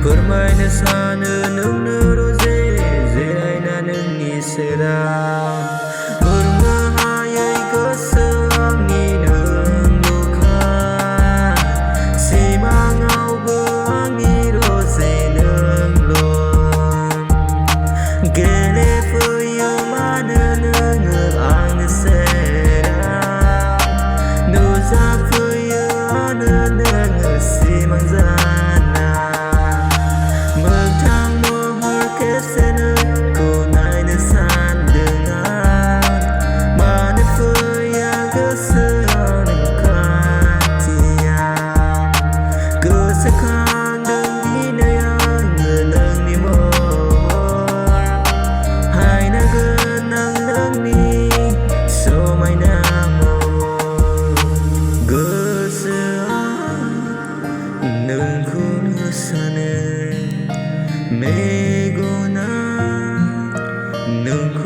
फोरमायनो सानो नोंनो रोजे जिरायना नोंनि सेराव बुंनो हायै गोसो आंनि नोंल'खा सिमाङावबो आंनि रोजे नोंल' गेलेफैयो मानो नोङो आंनि सेराव नुजाफैयो मानो नोङो सिमां जाना मोगथां महर खेबसे नोंखौ नायनो सानदों आं मानो फैया गोसोआव नों खाथियाव गोसोखांदों दिनै आङो नोंनि महर हायना गोनां नोंनि समायना महर गोसोआ नोंखौनो सानो मेगना नोंखौ